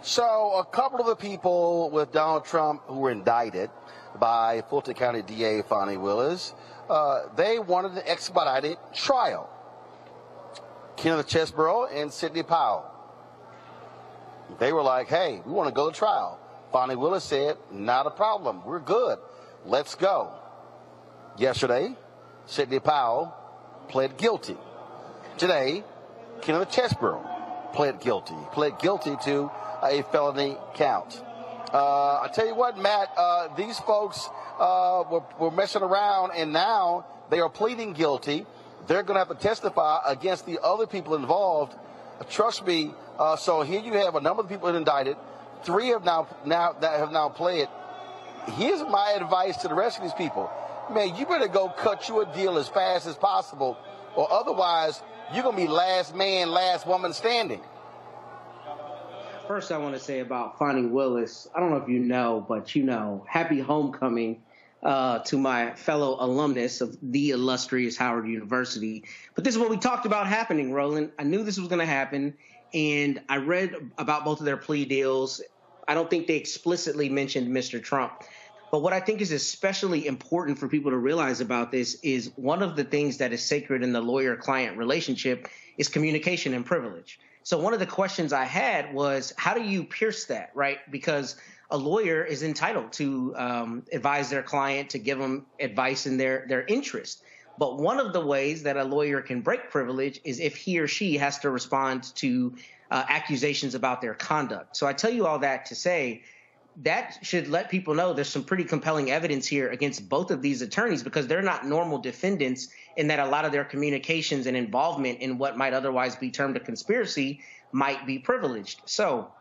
So a couple of the people with Donald Trump who were indicted by Fulton County DA Fani Willis, they wanted an expedited trial. Kenneth Chesebro and Sidney Powell. They were like, hey, we want to go to trial. Fani Willis said, not a problem. We're good. Let's go. Yesterday, Sidney Powell pled guilty. Today, Kenneth Chesebro pled guilty. He pled guilty to a felony count. I tell you what, Matt, these folks were messing around, and now they are pleading guilty. They're going to have to testify against the other people involved. Trust me. So here you have a number of people indicted. Three have now pled. Here's my advice to the rest of these people. Man, you better go cut you a deal as fast as possible, or otherwise you're going to be last man, last woman standing. First, I want to say about Fani Willis, I don't know if you know, but you know, happy homecoming to my fellow alumnus of the illustrious Howard University. But this is what we talked about happening, Roland. I knew this was going to happen, and I read about both of their plea deals. I don't think they explicitly mentioned Mr. Trump. But what I think is especially important for people to realize about this is one of the things that is sacred in the lawyer-client relationship is communication and privilege. So one of the questions I had was, how do you pierce that, right? Because a lawyer is entitled to advise their client, to give them advice in their interest. But one of the ways that a lawyer can break privilege is if he or she has to respond to accusations about their conduct. So I tell you all that to say that should let people know there's some pretty compelling evidence here against both of these attorneys, because they're not normal defendants in that a lot of their communications and involvement in what might otherwise be termed a conspiracy might be privileged. So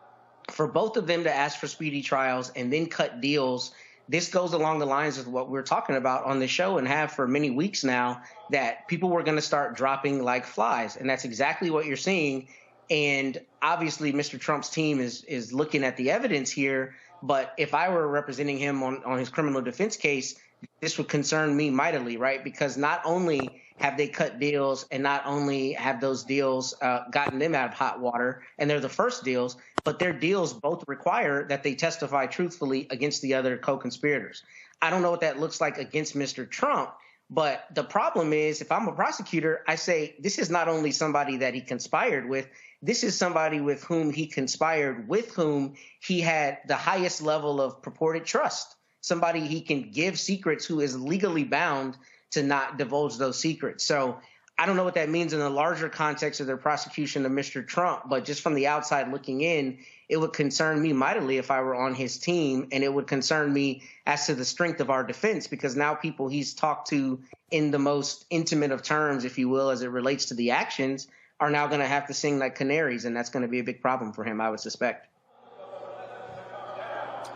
for both of them to ask for speedy trials and then cut deals, this goes along the lines of what we're talking about on the show and have for many weeks now, that people were going to start dropping like flies. And that's exactly what you're seeing. And obviously, Mr. Trump's team is looking at the evidence here. But if I were representing him on his criminal defense case, this would concern me mightily, right? Because not only have they cut deals and not only have those deals gotten them out of hot water, and they're the first deals, but their deals both require that they testify truthfully against the other co-conspirators. I don't know what that looks like against Mr. Trump, but the problem is, if I'm a prosecutor, I say this is not only somebody that he conspired with, this is somebody with whom he conspired, with whom he had the highest level of purported trust, somebody he can give secrets, who is legally bound to not divulge those secrets. So I don't know what that means in the larger context of their prosecution of Mr. Trump, but just from the outside looking in, it would concern me mightily if I were on his team, and it would concern me as to the strength of our defense, because now people he's talked to in the most intimate of terms, if you will, as it relates to the actions, are now going to have to sing like canaries, and that's going to be a big problem for him, I would suspect.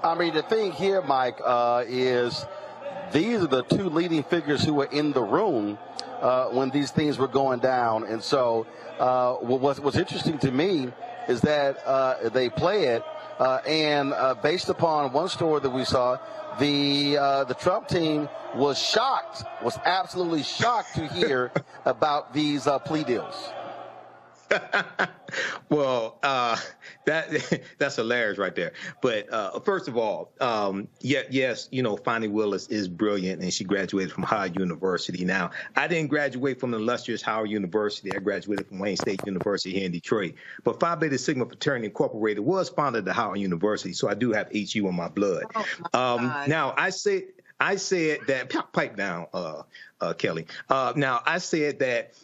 I mean, the thing here, Mike, is these are the two leading figures who were in the room when these things were going down. And so what's interesting to me is that they play it, and based upon one story that we saw, the Trump team was shocked, was absolutely shocked to hear about these plea deals. Well, that's hilarious right there. But first of all, yes, you know, Fani Willis is brilliant, and she graduated from Howard University. Now, I didn't graduate from the illustrious Howard University. I graduated from Wayne State University here in Detroit. But Phi Beta Sigma Fraternity Incorporated was founded at Howard University, so I do have HU in my blood. Now, I said that pipe down, Kelly. Now, I said that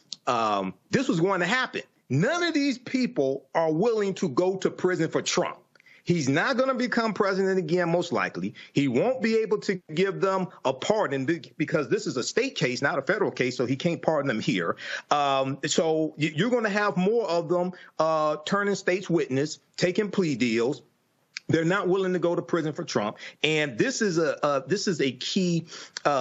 this was going to happen. None of these people are willing to go to prison for Trump. He's not going to become president again, most likely. He won't be able to give them a pardon because this is a state case, not a federal case, so he can't pardon them here. So you're going to have more of them turning state's witness, taking plea deals. They're not willing to go to prison for Trump, and this is a key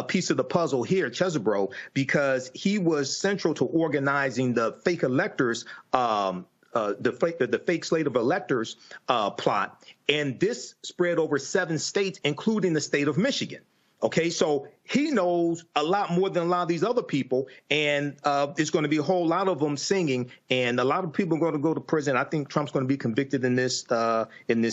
piece of the puzzle here, Chesebro, because he was central to organizing the fake electors, the fake slate of electors plot, and this spread over 7 states, including the state of Michigan. Okay, so he knows a lot more than a lot of these other people, and it's going to be a whole lot of them singing, and a lot of people are going to go to prison. I think Trump's going to be convicted in this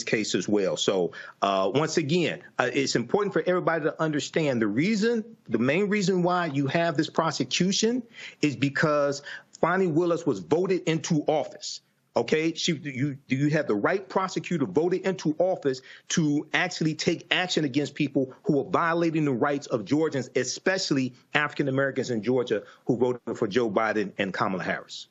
case as well. So once again, it's important for everybody to understand the main reason why you have this prosecution is because Fani Willis was voted into office. Okay, you have the right prosecutor voted into office to actually take action against people who are violating the rights of Georgians, especially African Americans in Georgia who voted for Joe Biden and Kamala Harris.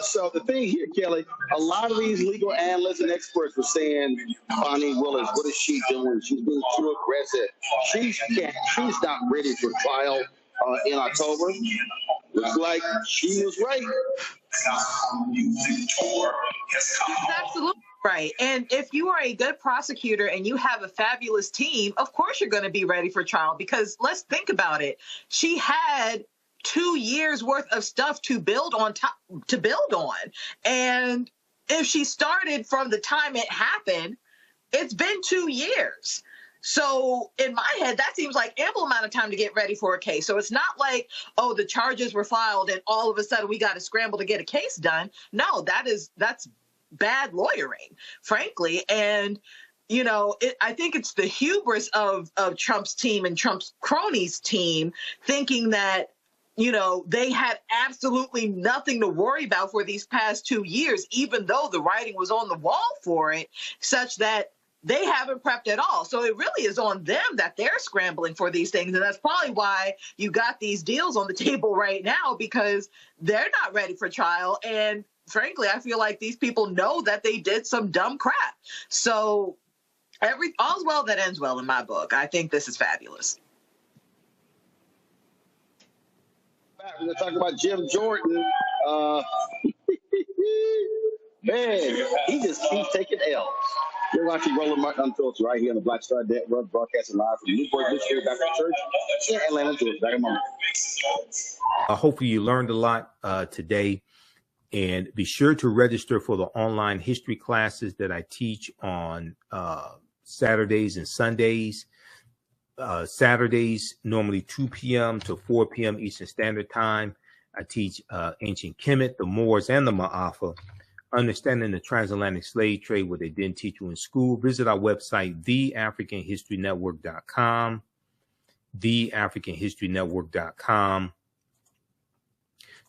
So the thing here, Kelly, a lot of these legal analysts and experts were saying, Fani Willis, what is she doing? She's being too aggressive. She's not ready for trial in October. Looks like she was right. That's absolutely right. And if you are a good prosecutor and you have a fabulous team, of course you're going to be ready for trial, because let's think about it. She had 2 years worth of stuff to build on. And if she started from the time it happened, it's been 2 years. So in my head, that seems like ample amount of time to get ready for a case. So it's not like, oh, the charges were filed and all of a sudden we got to scramble to get a case done. No, that's bad lawyering, frankly. And, you know, I think it's the hubris of Trump's team and Trump's cronies team thinking that, you know, they had absolutely nothing to worry about for these past 2 years, even though the writing was on the wall for it, such that they haven't prepped at all. So it really is on them that they're scrambling for these things. And that's probably why you got these deals on the table right now, because they're not ready for trial. And frankly, I feel like these people know that they did some dumb crap. So all's well that ends well in my book. I think this is fabulous. We're going to talk about Jim Jordan. Man, he just keeps taking L's. You're watching Roland Martin Unfiltered right here on the Black Star Network, broadcasting live from Newport Beach, Baptist Church in Atlanta, Georgia. Back in a moment. Hopefully you learned a lot today, and be sure to register for the online history classes that I teach on Saturdays and Sundays. Saturdays, normally 2 p.m. to 4 p.m. Eastern Standard Time. I teach ancient Kemet, the Moors, and the Ma'afa. Understanding the transatlantic slave trade, what they didn't teach you in school. Visit our website, theafricanhistorynetwork.com, theafricanhistorynetwork.com,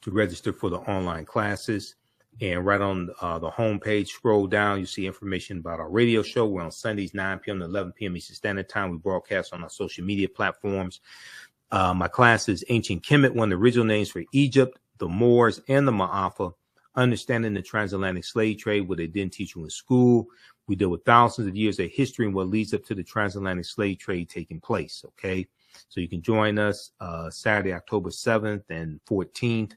to register for the online classes. And right on the homepage, scroll down, you see information about our radio show. We're on Sundays, 9 p.m. to 11 p.m. Eastern Standard Time. We broadcast on our social media platforms. My class is Ancient Kemet, one of the original names for Egypt, the Moors, and the Ma'afa. Understanding the transatlantic slave trade, what they didn't teach you in school. We deal with thousands of years of history and what leads up to the transatlantic slave trade taking place. Okay, so you can join us Saturday, October 7th and 14th,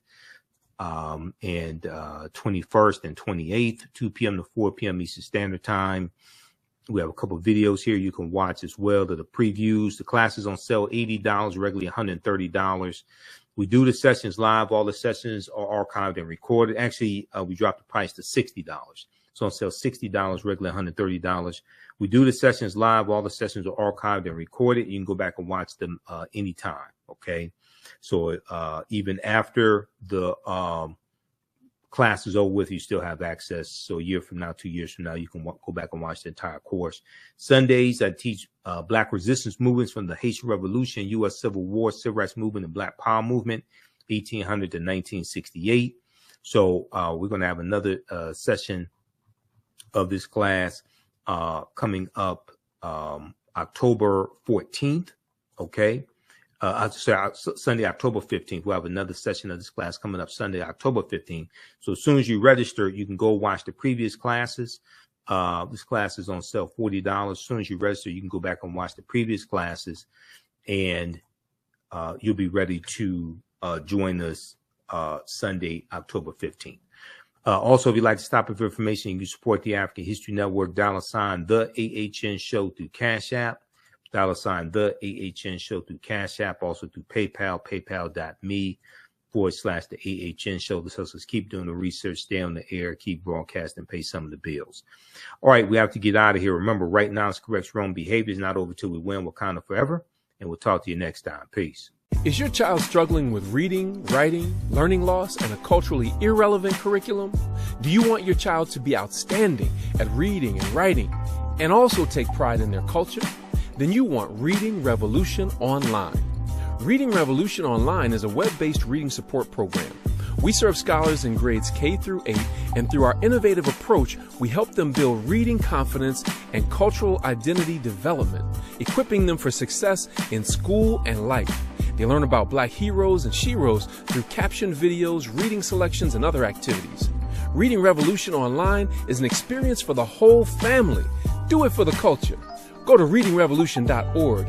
and 21st and 28th, 2 p.m. to 4 p.m. Eastern Standard Time. We have a couple of videos here you can watch as well. To the previews. The class is on sale $80, regularly $130. We do the sessions live. All the sessions are archived and recorded. Actually, we dropped the price to $60. So on sale $60, regularly $130. We do the sessions live. All the sessions are archived and recorded. You can go back and watch them anytime. Okay. So even after the class is over with, you still have access. So a year from now, 2 years from now, you can go back and watch the entire course. Sundays, I teach Black resistance movements from the Haitian Revolution, U.S. Civil War, Civil Rights Movement, and Black Power Movement, 1800 to 1968. So we're going to have another session of this class coming up October 14th. Okay. Sunday, October 15th. We'll have another session of this class coming up Sunday, October 15th. So as soon as you register, you can go watch the previous classes. This class is on sale $40. As soon as you register, you can go back and watch the previous classes, and you'll be ready to join us Sunday, October 15th. Also, if you'd like to stop it for information, you can support the African History Network, $ the AHN show through Cash App. $ the AHN show through Cash App, also through PayPal, paypal.me/, /the AHN show. The Hustlers keep doing the research, stay on the air, keep broadcasting, pay some of the bills. All right, we have to get out of here. Remember, right now it's correct wrong behavior is not over till we win Wakanda forever. And we'll talk to you next time. Peace. Is your child struggling with reading, writing, learning loss, and a culturally irrelevant curriculum? Do you want your child to be outstanding at reading and writing and also take pride in their culture? Then you want Reading Revolution Online. Reading Revolution Online is a web-based reading support program. We serve scholars in grades K through 8, and through our innovative approach, we help them build reading confidence and cultural identity development, equipping them for success in school and life. They learn about Black heroes and sheroes through captioned videos, reading selections, and other activities. Reading Revolution Online is an experience for the whole family. Do it for the culture. Go to readingrevolution.org